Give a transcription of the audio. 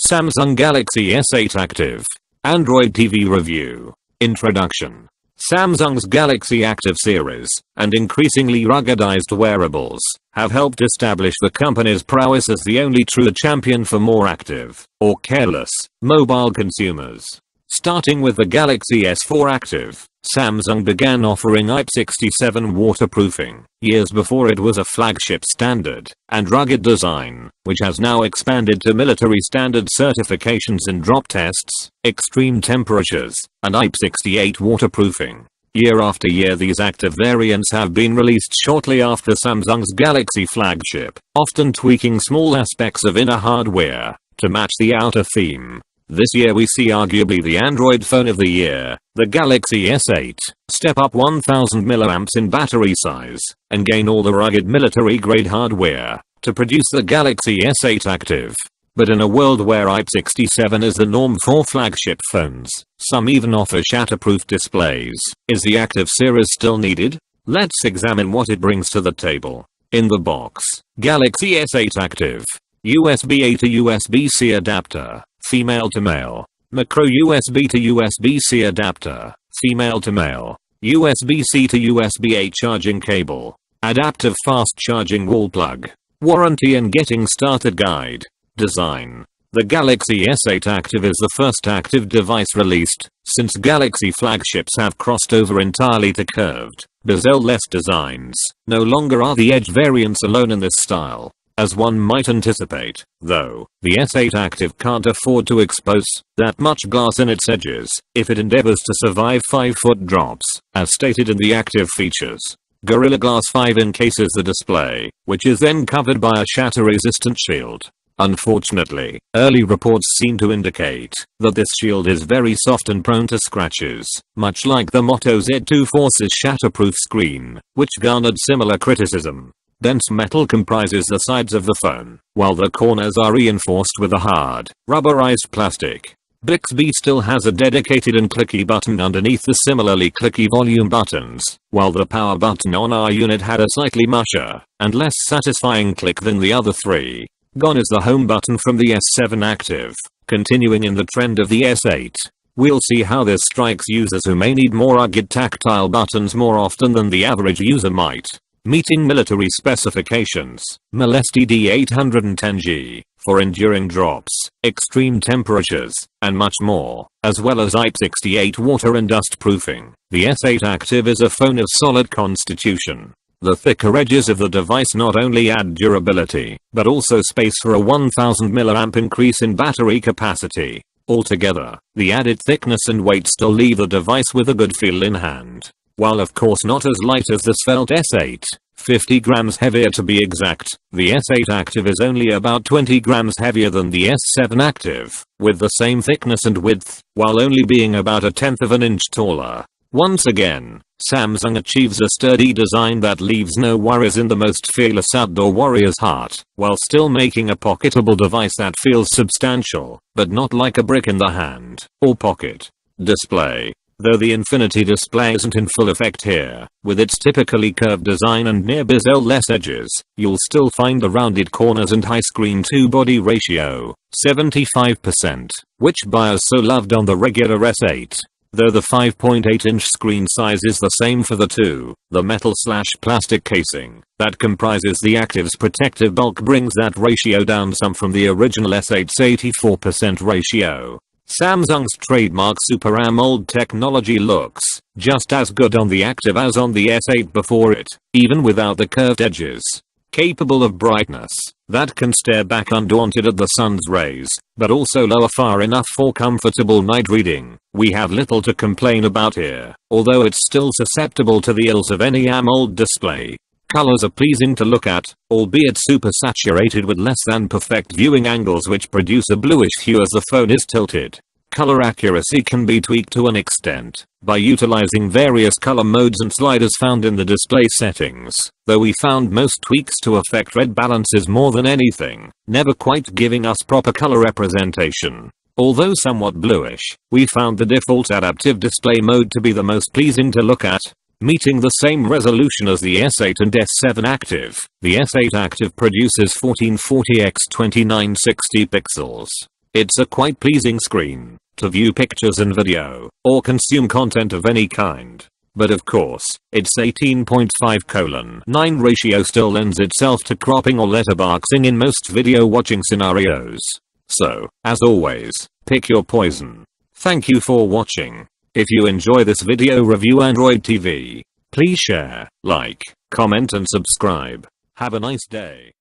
Samsung Galaxy S8 Active. Android TV Review. Introduction. Samsung's Galaxy Active series and increasingly ruggedized wearables have helped establish the company's prowess as the only true champion for more active, or careless, mobile consumers. Starting with the Galaxy S4 Active, Samsung began offering IP67 waterproofing years before it was a flagship standard, and rugged design, which has now expanded to military standard certifications in drop tests, extreme temperatures, and IP68 waterproofing. Year after year these active variants have been released shortly after Samsung's Galaxy flagship, often tweaking small aspects of inner hardware to match the outer theme. This year we see arguably the Android phone of the year, the Galaxy S8, step up 1000 mAh in battery size, and gain all the rugged military-grade hardware to produce the Galaxy S8 Active. But in a world where IP67 is the norm for flagship phones, some even offer shatterproof displays. Is the Active series still needed? Let's examine what it brings to the table. In the box, Galaxy S8 Active. USB-A to USB-C adapter, female to male. Micro USB to USB-C adapter, female to male. USB-C to USB-A charging cable. Adaptive fast charging wall plug. Warranty and getting started guide. Design. The Galaxy S8 Active is the first active device released since Galaxy flagships have crossed over entirely to curved, bezel-less designs. No longer are the Edge variants alone in this style. As one might anticipate, though, the S8 Active can't afford to expose that much glass in its edges if it endeavors to survive 5-foot drops, as stated in the active features. Gorilla Glass 5 encases the display, which is then covered by a shatter-resistant shield. Unfortunately, early reports seem to indicate that this shield is very soft and prone to scratches, much like the Moto Z2 Force's shatterproof screen, which garnered similar criticism. Dense metal comprises the sides of the phone, while the corners are reinforced with a hard, rubberized plastic. Bixby still has a dedicated and clicky button underneath the similarly clicky volume buttons, while the power button on our unit had a slightly mushier and less satisfying click than the other three. Gone is the home button from the S7 Active, continuing in the trend of the S8. We'll see how this strikes users who may need more rugged tactile buttons more often than the average user might. Meeting military specifications. MIL-STD 810G for enduring drops, extreme temperatures, and much more, as well as IP68 water and dust proofing. The S8 Active is a phone of solid constitution. The thicker edges of the device not only add durability, but also space for a 1000 mAh increase in battery capacity. Altogether, the added thickness and weight still leave the device with a good feel in hand. While of course not as light as the svelte S8, 50 grams heavier to be exact, the S8 Active is only about 20 grams heavier than the S7 Active, with the same thickness and width, while only being about 1/10 of an inch taller. Once again, Samsung achieves a sturdy design that leaves no worries in the most fearless outdoor warrior's heart, while still making a pocketable device that feels substantial, but not like a brick in the hand, or pocket. Display. Though the Infinity display isn't in full effect here, with its typically curved design and near bezel-less edges, you'll still find the rounded corners and high screen-to-body ratio, 75%, which buyers so loved on the regular S8. Though the 5.8-inch screen size is the same for the two, the metal/plastic casing that comprises the Active's protective bulk brings that ratio down some from the original S8's 84% ratio. Samsung's trademark Super AMOLED technology looks just as good on the Active as on the S8 before it, even without the curved edges. Capable of brightness that can stare back undaunted at the sun's rays, but also lower far enough for comfortable night reading. We have little to complain about here, although it's still susceptible to the ills of any AMOLED display. Colors are pleasing to look at, albeit super saturated with less than perfect viewing angles which produce a bluish hue as the phone is tilted. Color accuracy can be tweaked to an extent by utilizing various color modes and sliders found in the display settings, though we found most tweaks to affect red balances more than anything, never quite giving us proper color representation. Although somewhat bluish, we found the default adaptive display mode to be the most pleasing to look at. Meeting the same resolution as the S8 and S7 Active, the S8 Active produces 1440 x 2960 pixels. It's a quite pleasing screen to view pictures and video or consume content of any kind. But of course, its 18.5:9 ratio still lends itself to cropping or letterboxing in most video watching scenarios. So, as always, pick your poison. Thank you for watching. If you enjoy this video review Android TV, please share, like, comment and subscribe. Have a nice day.